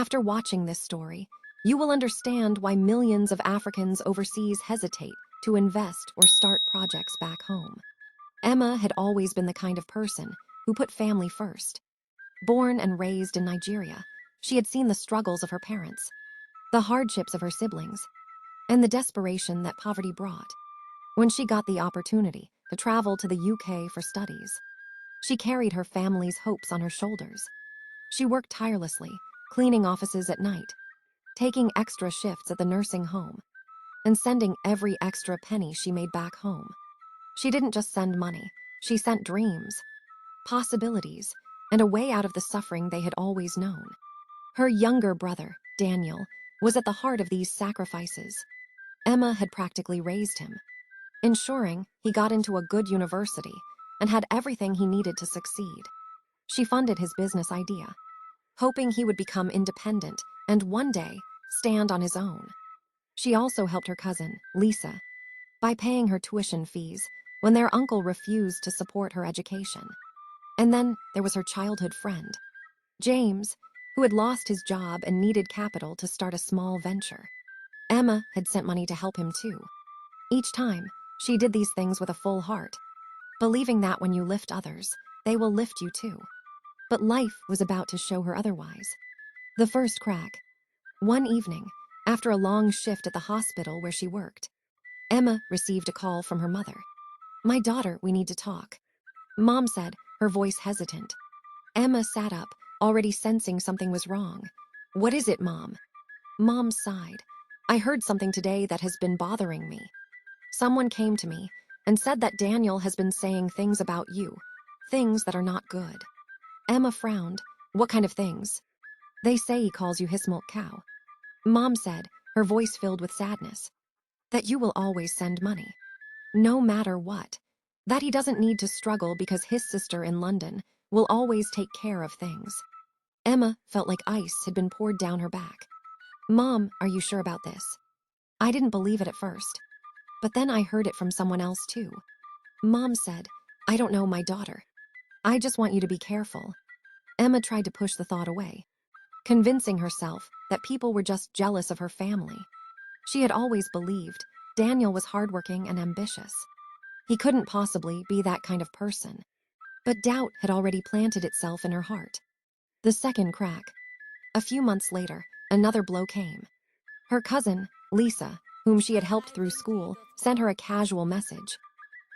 After watching this story, you will understand why millions of Africans overseas hesitate to invest or start projects back home. Emma had always been the kind of person who put family first. Born and raised in Nigeria, she had seen the struggles of her parents, the hardships of her siblings, and the desperation that poverty brought. When she got the opportunity to travel to the UK for studies, she carried her family's hopes on her shoulders. She worked tirelessly, cleaning offices at night, taking extra shifts at the nursing home, and sending every extra penny she made back home. She didn't just send money, she sent dreams, possibilities, and a way out of the suffering they had always known. Her younger brother, Daniel, was at the heart of these sacrifices. Emma had practically raised him, ensuring he got into a good university and had everything he needed to succeed. She funded his business idea, hoping he would become independent and one day stand on his own. She also helped her cousin, Lisa, by paying her tuition fees when their uncle refused to support her education. And then there was her childhood friend, James, who had lost his job and needed capital to start a small venture. Emma had sent money to help him too. Each time, she did these things with a full heart, believing that when you lift others, they will lift you too. But life was about to show her otherwise. The first crack. One evening, after a long shift at the hospital where she worked, Emma received a call from her mother. "My daughter, we need to talk," Mom said, her voice hesitant. Emma sat up, already sensing something was wrong. "What is it, Mom?" Mom sighed. "I heard something today that has been bothering me. Someone came to me and said that Daniel has been saying things about you, things that are not good." Emma frowned. "What kind of things?" "They say he calls you his milk cow." Mom said, her voice filled with sadness. "That you will always send money, no matter what. That he doesn't need to struggle because his sister in London will always take care of things." Emma felt like ice had been poured down her back. "Mom, are you sure about this?" "I didn't believe it at first, but then I heard it from someone else too." Mom said, "I don't know, my daughter. I just want you to be careful." Emma tried to push the thought away, convincing herself that people were just jealous of her family. She had always believed Daniel was hardworking and ambitious. He couldn't possibly be that kind of person. But doubt had already planted itself in her heart. The second crack. A few months later, another blow came. Her cousin, Lisa, whom she had helped through school, sent her a casual message.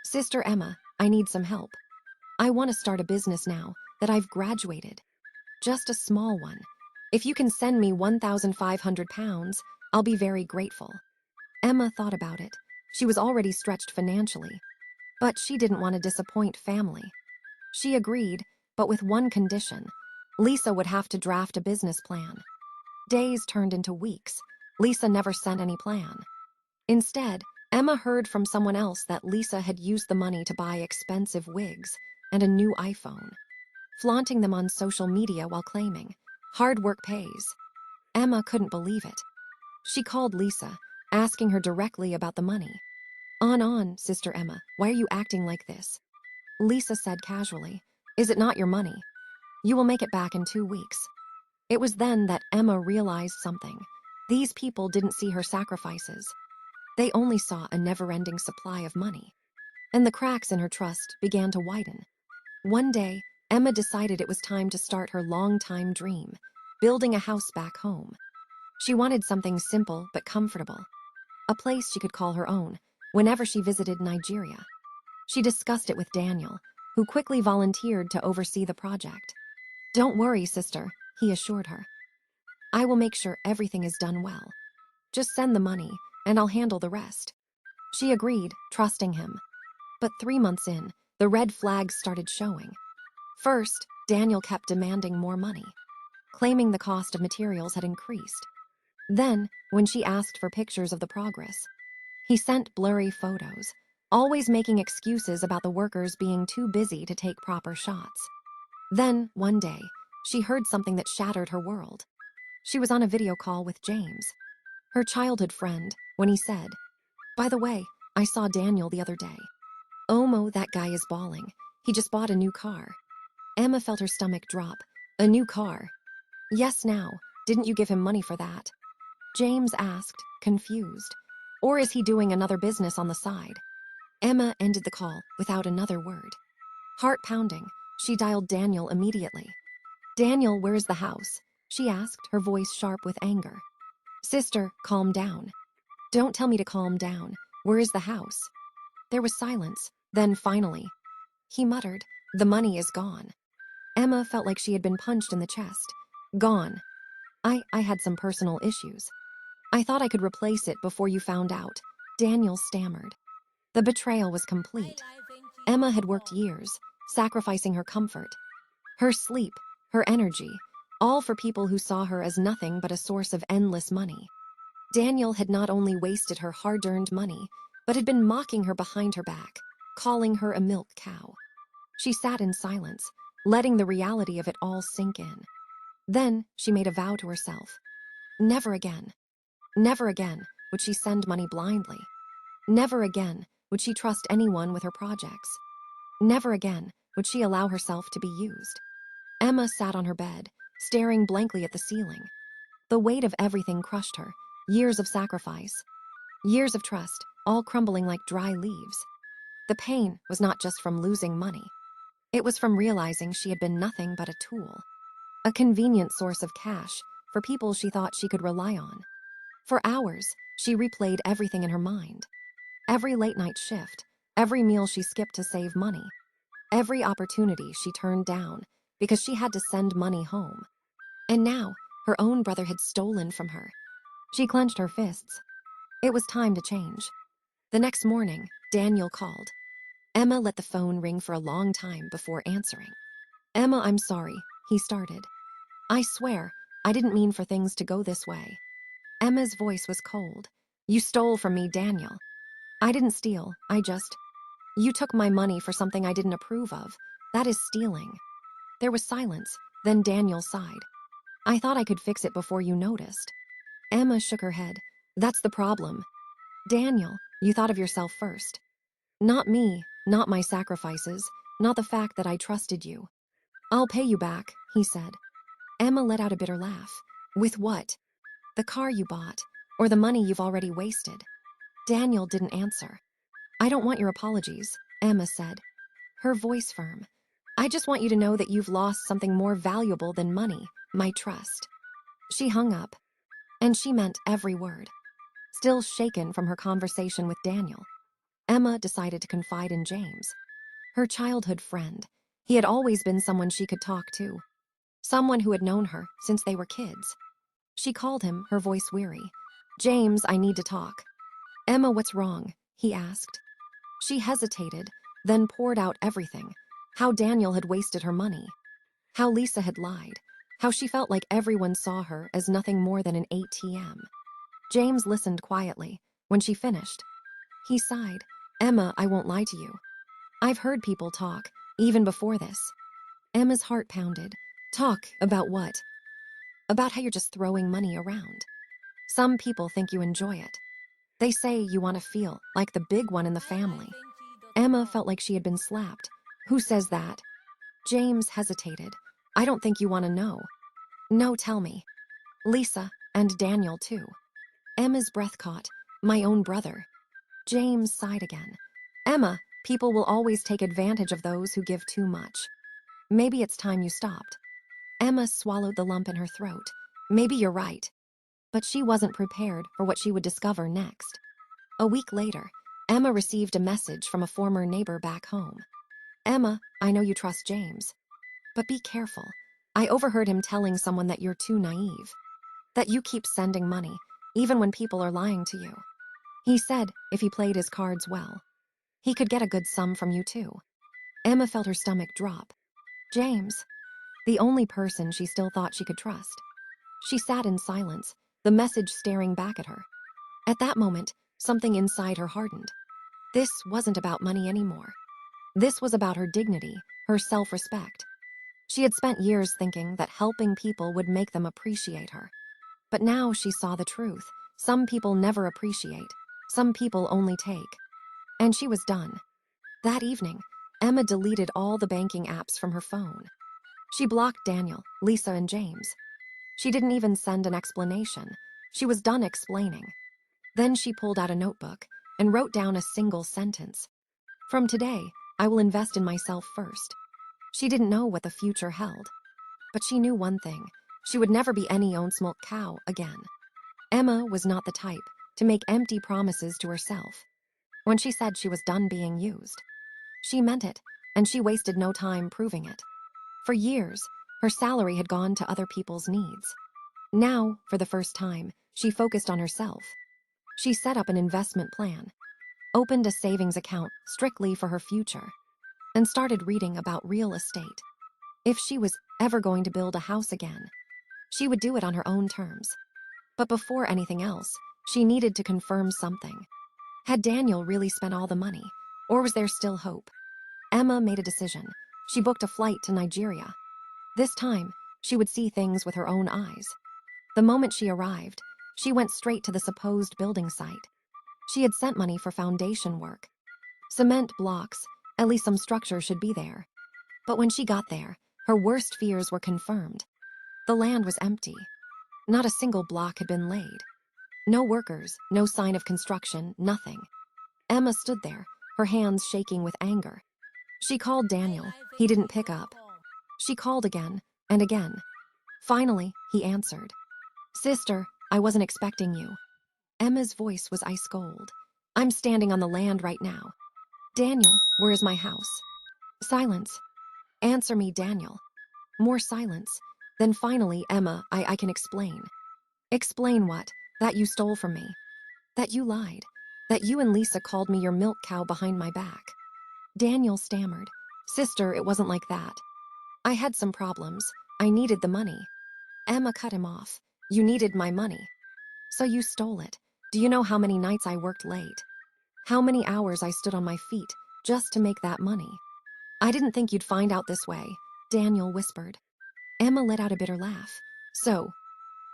"Sister Emma, I need some help. I want to start a business now that I've graduated. Just a small one. If you can send me £1,500, I'll be very grateful." Emma thought about it. She was already stretched financially, but she didn't want to disappoint family. She agreed, but with one condition. Lisa would have to draft a business plan. Days turned into weeks. Lisa never sent any plan. Instead, Emma heard from someone else that Lisa had used the money to buy expensive wigs and a new iPhone, flaunting them on social media while claiming, "Hard work pays." Emma couldn't believe it. She called Lisa, asking her directly about the money. On, Sister Emma, why are you acting like this?" Lisa said casually, "Is it not your money? You will make it back in 2 weeks." It was then that Emma realized something. These people didn't see her sacrifices. They only saw a never-ending supply of money. And the cracks in her trust began to widen. One day, Emma decided it was time to start her long-time dream, building a house back home. She wanted something simple but comfortable, a place she could call her own whenever she visited Nigeria. She discussed it with Daniel, who quickly volunteered to oversee the project. "Don't worry, sister," he assured her. "I will make sure everything is done well. Just send the money, and I'll handle the rest." She agreed, trusting him. But 3 months in, the red flags started showing. First, Daniel kept demanding more money, claiming the cost of materials had increased. Then, when she asked for pictures of the progress, he sent blurry photos, always making excuses about the workers being too busy to take proper shots. Then, one day, she heard something that shattered her world. She was on a video call with James, her childhood friend, when he said, "By the way, I saw Daniel the other day. Omo, that guy is balling. He just bought a new car." Emma felt her stomach drop. A new car. Yes, now, Didn't you give him money for that? James asked, confused. Or is he doing another business on the side? Emma ended the call without another word. Heart pounding, she dialed Daniel immediately. Daniel, where's the house? She asked, her voice sharp with anger. Sister, calm down. Don't tell me to calm down. Where is the house? There was silence. Then finally, he muttered, the money is gone. Emma felt like she had been punched in the chest. Gone. I had some personal issues. I thought I could replace it before you found out. Daniel stammered. The betrayal was complete. Emma had worked years, sacrificing her comfort, her sleep, her energy, all for people who saw her as nothing but a source of endless money. Daniel had not only wasted her hard-earned money, but had been mocking her behind her back, calling her a milk cow. She sat in silence, letting the reality of it all sink in. Then she made a vow to herself. Never again. Never again would she send money blindly. Never again would she trust anyone with her projects. Never again would she allow herself to be used. Emma sat on her bed, staring blankly at the ceiling. The weight of everything crushed her. Years of sacrifice. Years of trust, all crumbling like dry leaves. The pain was not just from losing money. It was from realizing she had been nothing but a tool. A convenient source of cash for people she thought she could rely on. For hours, she replayed everything in her mind. Every late-night shift, every meal she skipped to save money, every opportunity she turned down because she had to send money home. And now, her own brother had stolen from her. She clenched her fists. It was time to change. The next morning, Daniel called. Emma let the phone ring for a long time before answering. Emma, I'm sorry, he started. I swear, I didn't mean for things to go this way. Emma's voice was cold. You stole from me, Daniel. I didn't steal, You took my money for something I didn't approve of. That is stealing. There was silence, then Daniel sighed. I thought I could fix it before you noticed. Emma shook her head. That's the problem. Daniel, you thought of yourself first. Not me, not my sacrifices, not the fact that I trusted you. I'll pay you back, he said. Emma let out a bitter laugh. With what? The car you bought, or the money you've already wasted. Daniel didn't answer. I don't want your apologies, Emma said, her voice firm. I just want you to know that you've lost something more valuable than money, my trust. She hung up, and she meant every word. Still shaken from her conversation with Daniel, Emma decided to confide in James, her childhood friend. He had always been someone she could talk to, someone who had known her since they were kids. She called him, her voice weary. James, I need to talk. Emma, what's wrong? He asked. She hesitated, then poured out everything. How Daniel had wasted her money. How Lisa had lied. How she felt like everyone saw her as nothing more than an ATM. James listened quietly. When she finished, he sighed. Emma, I won't lie to you. I've heard people talk, even before this. Emma's heart pounded. Talk about what? About how you're just throwing money around. Some people think you enjoy it. They say you want to feel like the big one in the family. Emma felt like she had been slapped. Who says that? James hesitated. I don't think you want to know. No, tell me. Lisa, and Daniel too. Emma's breath caught. My own brother. James sighed again. Emma, people will always take advantage of those who give too much. Maybe it's time you stopped. Emma swallowed the lump in her throat. Maybe you're right. But she wasn't prepared for what she would discover next. A week later, Emma received a message from a former neighbor back home. Emma, I know you trust James. But be careful. I overheard him telling someone that you're too naive. That you keep sending money, even when people are lying to you. He said if he played his cards well, he could get a good sum from you too. Emma felt her stomach drop. James, the only person she still thought she could trust. She sat in silence, the message staring back at her. At that moment, something inside her hardened. This wasn't about money anymore. This was about her dignity, her self-respect. She had spent years thinking that helping people would make them appreciate her. But now she saw the truth. Some people never appreciate. Some people only take. And she was done. That evening, Emma deleted all the banking apps from her phone. She blocked Daniel, Lisa, and James. She didn't even send an explanation. She was done explaining. Then she pulled out a notebook and wrote down a single sentence. From today, I will invest in myself first. She didn't know what the future held, but she knew one thing. She would never be any own's milk cow again. Emma was not the type to make empty promises to herself. When she said she was done being used, she meant it, and she wasted no time proving it. For years, her salary had gone to other people's needs. Now, for the first time, she focused on herself. She set up an investment plan, opened a savings account strictly for her future, and started reading about real estate. If she was ever going to build a house again, she would do it on her own terms. But before anything else, she needed to confirm something. Had Daniel really spent all the money, or was there still hope? Emma made a decision. She booked a flight to Nigeria. This time, she would see things with her own eyes. The moment she arrived, she went straight to the supposed building site. She had sent money for foundation work. Cement blocks, at least some structure should be there. But when she got there, her worst fears were confirmed. The land was empty. Not a single block had been laid. No workers, no sign of construction, nothing. Emma stood there, her hands shaking with anger. She called Daniel. He didn't pick up. She called again and again. Finally, he answered. Sister, I wasn't expecting you. Emma's voice was ice cold. I'm standing on the land right now. Daniel, where is my house? Silence. Answer me, Daniel. More silence. Then finally, Emma, I can explain. Explain what? That you stole from me. That you lied. That you and Lisa called me your milk cow behind my back. Daniel stammered. Sister, it wasn't like that. I had some problems. I needed the money. Emma cut him off. You needed my money. So you stole it. Do you know how many nights I worked late? How many hours I stood on my feet just to make that money? I didn't think you'd find out this way, Daniel whispered. Emma let out a bitter laugh. So,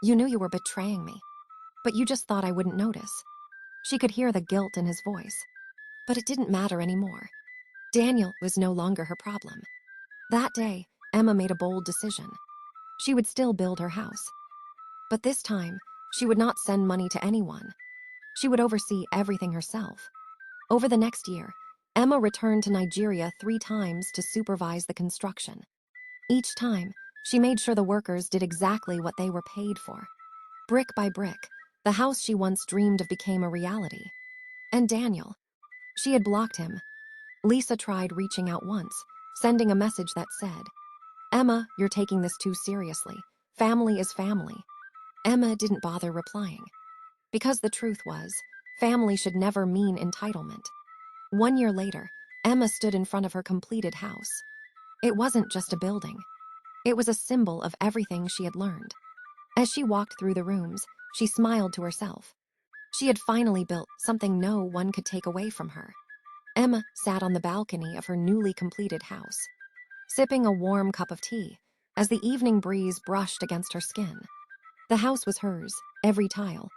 you knew you were betraying me, but you just thought I wouldn't notice. She could hear the guilt in his voice. But it didn't matter anymore. Daniel was no longer her problem. That day, Emma made a bold decision. She would still build her house. But this time, she would not send money to anyone. She would oversee everything herself. Over the next year, Emma returned to Nigeria 3 times to supervise the construction. Each time, she made sure the workers did exactly what they were paid for. Brick by brick, the house she once dreamed of became a reality. And Daniel, she had blocked him. Lisa tried reaching out once, sending a message that said, Emma, you're taking this too seriously. Family is family. Emma didn't bother replying. Because the truth was, family should never mean entitlement. 1 year later, Emma stood in front of her completed house. It wasn't just a building. It was a symbol of everything she had learned. As she walked through the rooms, she smiled to herself. She had finally built something no one could take away from her. Emma sat on the balcony of her newly completed house, sipping a warm cup of tea as the evening breeze brushed against her skin. The house was hers, every tile,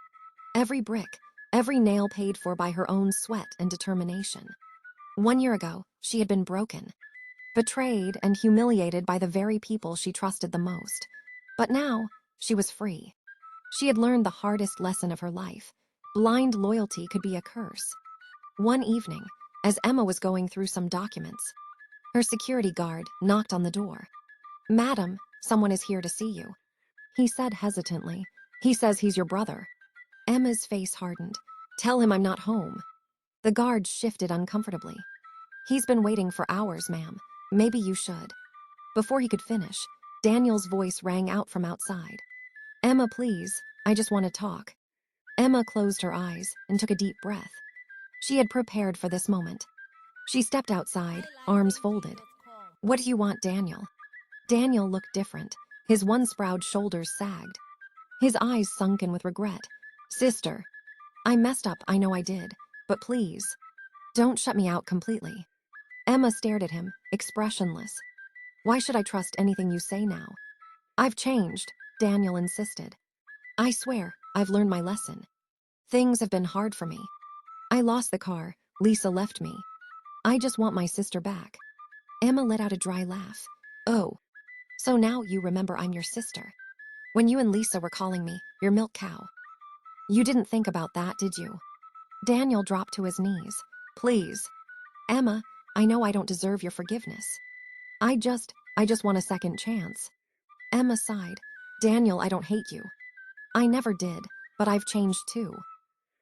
every brick, every nail paid for by her own sweat and determination. 1 year ago, she had been broken, betrayed and humiliated by the very people she trusted the most. But now, she was free. She had learned the hardest lesson of her life. Blind loyalty could be a curse. One evening, as Emma was going through some documents, her security guard knocked on the door. Madam, someone is here to see you. He said hesitantly. He says he's your brother. Emma's face hardened. Tell him I'm not home. The guard shifted uncomfortably. He's been waiting for hours, ma'am. Maybe you should. Before he could finish, Daniel's voice rang out from outside. Emma, please, I just want to talk. Emma closed her eyes and took a deep breath. She had prepared for this moment. She stepped outside, arms folded. What do you want, Daniel? Daniel looked different. His once proud shoulders sagged. His eyes sunken with regret. Sister, I messed up, I know I did. But please, don't shut me out completely. Emma stared at him, expressionless. Why should I trust anything you say now? I've changed, Daniel insisted. I swear, I've learned my lesson. Things have been hard for me. I lost the car, Lisa left me. I just want my sister back. Emma let out a dry laugh. Oh, so now you remember I'm your sister. When you and Lisa were calling me your milk cow. You didn't think about that, did you? Daniel dropped to his knees. Please. Emma, I know I don't deserve your forgiveness. I just want a second chance. Emma sighed. Daniel, I don't hate you. I never did, but I've changed too.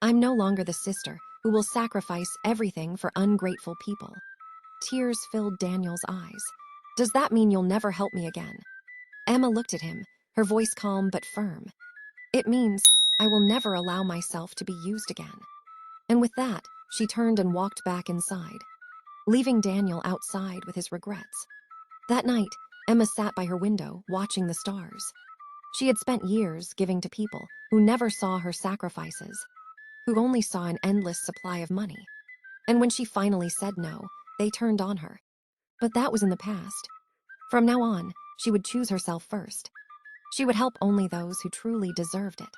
I'm no longer the sister who will sacrifice everything for ungrateful people. Tears filled Daniel's eyes. Does that mean you'll never help me again? Emma looked at him, her voice calm but firm. It means I will never allow myself to be used again. And with that, she turned and walked back inside, leaving Daniel outside with his regrets. That night, Emma sat by her window, watching the stars. She had spent years giving to people who never saw her sacrifices, who only saw an endless supply of money. And when she finally said no, they turned on her. But that was in the past. From now on, she would choose herself first. She would help only those who truly deserved it.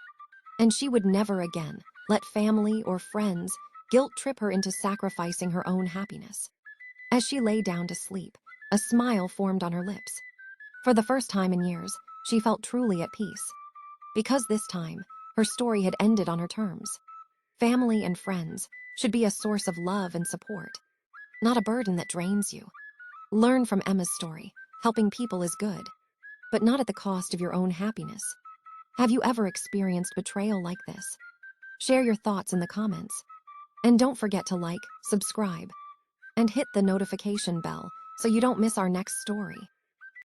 And she would never again let family or friends guilt trip her into sacrificing her own happiness. As she lay down to sleep, a smile formed on her lips. For the first time in years, she felt truly at peace. Because this time, her story had ended on her terms. Family and friends should be a source of love and support, not a burden that drains you. Learn from Emma's story. Helping people is good, but not at the cost of your own happiness. Have you ever experienced betrayal like this? Share your thoughts in the comments. And don't forget to like, subscribe, and hit the notification bell so you don't miss our next story.